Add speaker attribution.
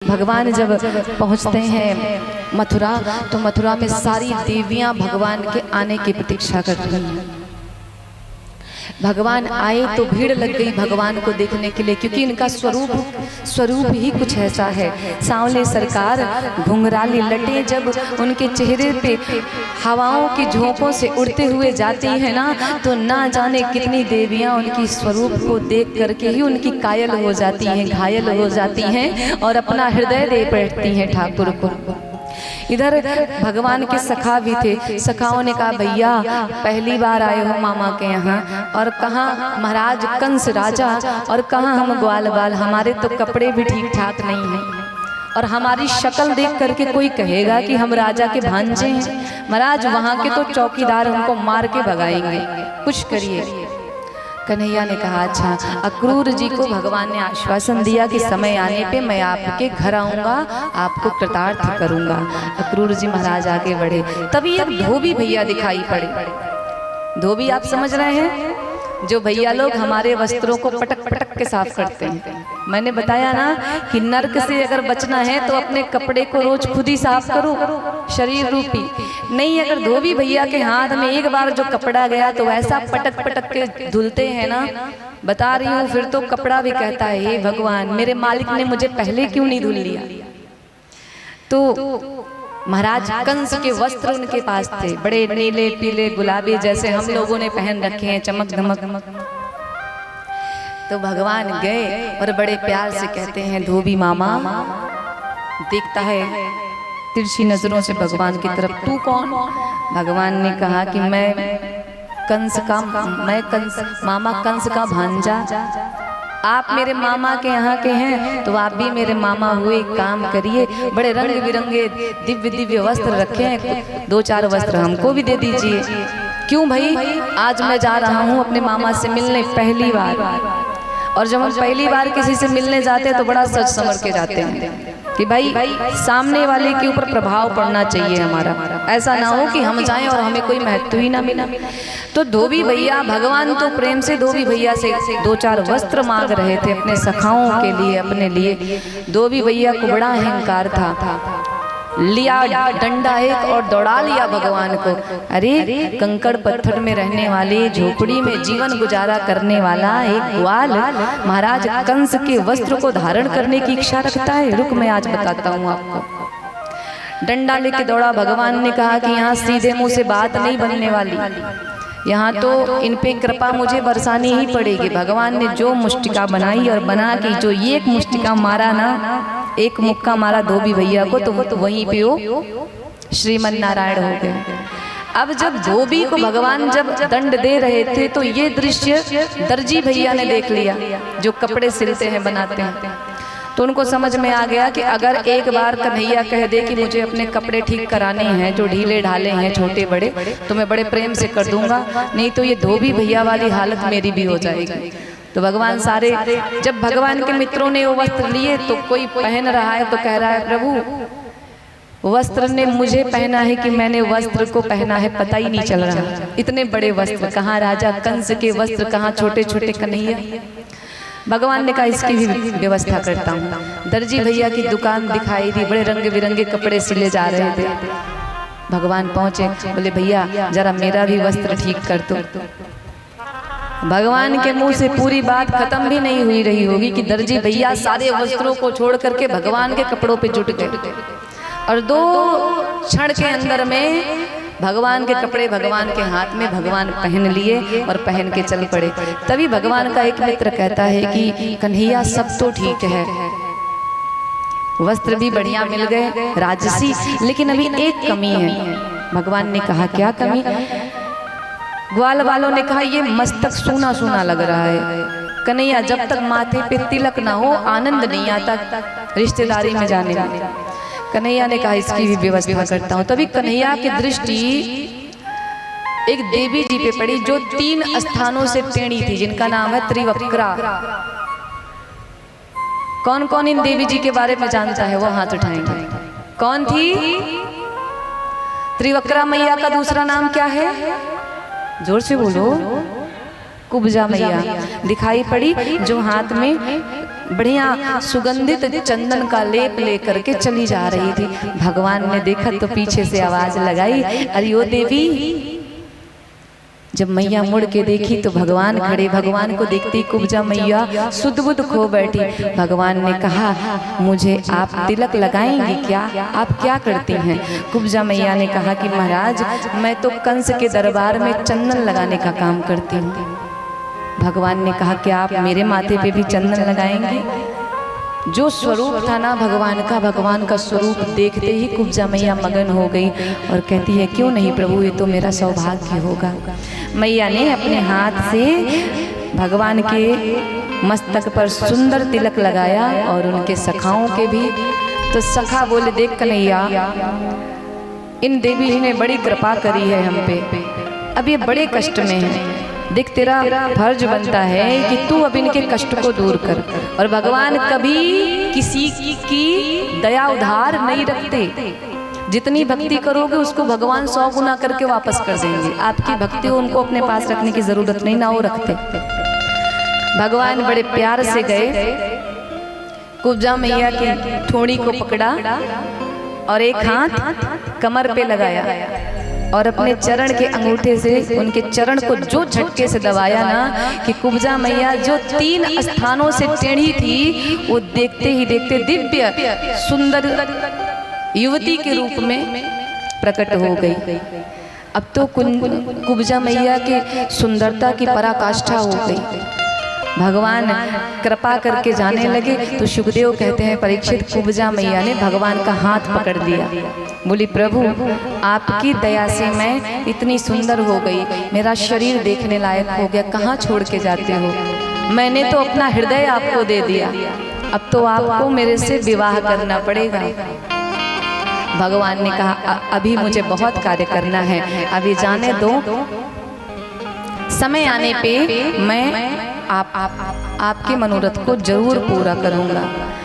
Speaker 1: भगवान जब पहुंचते हैं मथुरा, तो मथुरा में सारी देवियां भगवान के आने की प्रतीक्षा कर रही हैं। भगवान आए तो भीड़ लग गई भगवान को देखने के लिए, क्योंकि इनका स्वरूप ही कुछ ऐसा है। सांवले सरकार, घुंघराली लटें जब उनके चेहरे पे हवाओं की झोंकों से उड़ते हुए जाती है ना, तो ना जाने कितनी देवियां उनकी स्वरूप को देख करके ही उनकी कायल हो जाती हैं, घायल हो जाती हैं और अपना हृदय दे बैठती हैं ठाकुर को। इधर भगवान के सखा भी थे। सखाओं ने कहा भैया पहली बार आए हो मामा के यहाँ, और कहाँ महाराज कंस राजा और कहाँ हम ग्वाल बाल, हमारे तो कपड़े भी ठीक ठाक नहीं हैं और हमारी शक्ल देख करके कोई कहेगा कि हम राजा के भांजे हैं। महाराज वहाँ के तो चौकीदार हमको मार के भगाएंगे, कुछ करिए। कन्हैया ने कहा अच्छा। अक्रूर जी को भगवान ने आश्वासन दिया कि समय आने पे मैं आपके घर आऊँगा, आपको कृतार्थ करूँगा। अक्रूर जी महाराज आगे बढ़े, तभी एक धोबी भैया दिखाई पड़े। धोबी आप समझ रहे हैं, जो भैया लोग हमारे वस्त्रों को पटक पटक के साफ करते हैं। मैंने बताया ना कि नर्क से अगर बचना है तो अपने कपड़े को रोज खुद ही साफ करो, शरीर रूपी। नहीं, अगर धोबी भैया के हाथ में एक बार जो कपड़ा गया तो ऐसा पटक पटक के धुलते हैं ना, बता रही हूँ, फिर तो कपड़ा भी कहता है हे भगवान मेरे मालिक ने मुझे पहले क्यों नहीं धुल लिया। तो महाराज कंस के वस्त्र उनके पास थे, बड़े नीले पीले गुलाबी जैसे हम लोगों ने पहन रखे हैं, चमक धमक। तो भगवान गए और बड़े प्यार से कहते हैं धोबी मामा। देखता है तिरछी नजरों से भगवान की तरफ, तू कौन? भगवान ने कहा कि मैं मामा कंस का भांजा। आप मेरे मामा के यहाँ के हैं तो आप भी मेरे मामा हुए। काम करिए, बड़े रंग बिरंगे दिव्य दिव्य वस्त्र रखे हैं, 2-4 वस्त्र हमको भी दे दीजिए। क्यों भाई? आज मैं जा रहा हूँ अपने मामा से मिलने पहली बार, और जब हम पहली बार किसी से मिलने जाते हैं तो बड़ा सच समझ के जाते हैं कि भाई सामने वाले के ऊपर प्रभाव पड़ना चाहिए हमारा, ऐसा ना हो कि हम जाएं और हमें कोई महत्व ही ना मिला। तो धोबी भैया, भगवान तो प्रेम से धोबी भैया से 2-4 वस्त्र मांग रहे थे अपने सखाओं के लिए, अपने लिए। धोबी भैया को बड़ा अहंकार था, लिया डंडा एक और दौड़ा लिया भगवान को। अरे कंकड़ पत्थर में रहने वाले, झोपड़ी में जीवन गुजारा करने वाला एक ग्वाल महाराज कंस के वस्त्र को धारण करने की इच्छा रखता है? रुक, मैं आज बताता हूँ आपको। डंडा लेके दौड़ा। भगवान ने कहा कि यहाँ सीधे मुंह से बात नहीं बनने वाली, यहाँ तो इन पे कृपा मुझे बरसानी ही पड़ेगी। भगवान ने जो मुष्टिका बनाई और बना के जो एक मुष्टिका मारा ना, एक मुक्का मारा धोबी भैया को, तो वो तो वहीं पे वो श्रीमन नारायण हो गए। अब जब धोबी को भगवान जब दंड दे रहे थे तो ये दृश्य दर्जी भैया ने देख लिया, जो कपड़े सिलते हैं बनाते हैं। तो उनको समझ में आ गया कि अगर एक बार कन्हैया कह दे कि मुझे अपने कपड़े ठीक कराने हैं जो ढीले ढाले हैं छोटे बड़े, तो मैं बड़े प्रेम से कर दूंगा, नहीं तो ये धोबी भैया वाली हालत मेरी भी हो जाएगी। तो भगवान सारे, जब भगवान के मित्रों ने वो वस्त्र लिए तो कोई पहन रहा है तो कह रहा है प्रभु वस्त्र ने मुझे पहना है कि मैंने वस्त्र को पहना है, पता ही नहीं चल रहा। इतने बड़े वस्त्र, कहाँ राजा कंस के वस्त्र, कहाँ छोटे छोटे कन्हैया। भगवान ने कहा इसकी भी व्यवस्था करता हूँ। दर्जी भैया की दुकान दिखाई दी, बड़े रंग बिरंगे कपड़े सिले जा रहे थे। भगवान पहुंचे, बोले भैया जरा मेरा भी वस्त्र ठीक कर दो। भगवान के मुंह से पूरी बात खत्म भी नहीं हुई रही होगी कि दर्जी भैया सारे वस्त्रों को छोड़ करके भगवान के कपड़ों पे जुट गए, और 2 क्षण के अंदर में भगवान के कपड़े भगवान के हाथ में भगवान पहन लिए और पहन के चल पड़े। तभी भगवान का एक मित्र कहता है कि कन्हैया सब तो ठीक है, वस्त्र भी बढ़िया मिल गए राजसी, लेकिन अभी एक कमी है। भगवान ने कहा क्या कमी? ग्वाल वालों ने कहा ये मस्तक सूना सूना लग रहा है। कन्हैया जब तक माथे पे तिलक ना हो आनंद नहीं आता रिश्तेदारी में जाने में। कन्हैया ने कहा इसकी भी व्यवस्था करता हूँ। तभी कन्हैया की दृष्टि एक देवी जी पे पड़ी जो 3 स्थानों से टेढ़ी थी, जिनका नाम है त्रिवक्रा। कौन कौन इन देवी जी के बारे में जानता है वो हाथ उठाएंगे। कौन थी त्रिवक्रा मैया? का दूसरा नाम क्या है? जोर से बोलो। कुब्जा मैया दिखाई पड़ी, जो हाथ में बढ़िया सुगंधित चंदन का लेप लेकर के चली जा रही थी। भगवान ने देखा तो पीछे से आवाज लगाई, अरे ओ देवी। जब मैया मुड़ के देखी तो भगवान खड़े। भगवान को देखती कुब्जा मैया सुध बुध खो बैठी। भगवान ने कहा, मुझे आप तिलक लगाएंगी क्या? आप क्या करती हैं? कुब्जा मैया ने कहा कि महाराज, मैं तो कंस के दरबार में चंदन लगाने का काम करती हूँ। भगवान ने कहा कि आप मेरे माथे पे भी चंदन लगाएंगे? जो स्वरूप था ना भगवान का स्वरूप देखते ही कुब्जा मैया मगन हो गई और कहती है, क्यों नहीं प्रभु, ये तो मेरा सौभाग्य होगा। मैया ने अपने हाथ से भगवान के मस्तक पर सुंदर तिलक लगाया और उनके सखाओं के भी। तो सखा बोले, देख कन्हैया, इन देवी जी ने बड़ी कृपा करी है हम पे, अब ये बड़े कष्ट में है। देख, तेरा फर्ज बनता है कि तू अब इनके कष्ट को दूर कर। और भगवान कभी किसी की दया उधार नहीं रखते। जितनी भक्ति करोगे उसको भगवान 100 गुना करके वापस कर देंगे। आपकी भक्ति हो, उनको अपने पास रखने की जरूरत नहीं, ना वो रखते। भगवान बड़े प्यार से गए, कुब्जा मैया की ठोड़ी को पकड़ा और एक हाथ कमर पे लगाया और अपने चरण के अंगूठे से उनके चरण को जो झटके से दबाया ना कि कुब्जा मैया जो 3 स्थानों से टेढ़ी थी, वो देखते ही देखते दिव्य सुंदर युवती के रूप में प्रकट हो गई। अब तो कुब्जा मैया की सुंदरता की पराकाष्ठा हो गई। भगवान कृपा करके जाने लगे तो सुखदेव कहते हैं, परीक्षित, कुब्जा मैया ने भगवान का हाथ पकड़ लिया। बोली, प्रभु आपकी दया से मैं इतनी सुंदर हो गई, मेरा शरीर देखने लायक हो गया, कहाँ छोड़ के जाते हो? मैंने तो अपना हृदय आपको दे दिया, अब तो आपको मेरे से विवाह करना पड़ेगा। भगवान ने कहा, अभी मुझे बहुत कार्य करना है, अभी जाने दो, समय आने पे मैं आपके मनोरथ को जरूर पूरा करूंगा।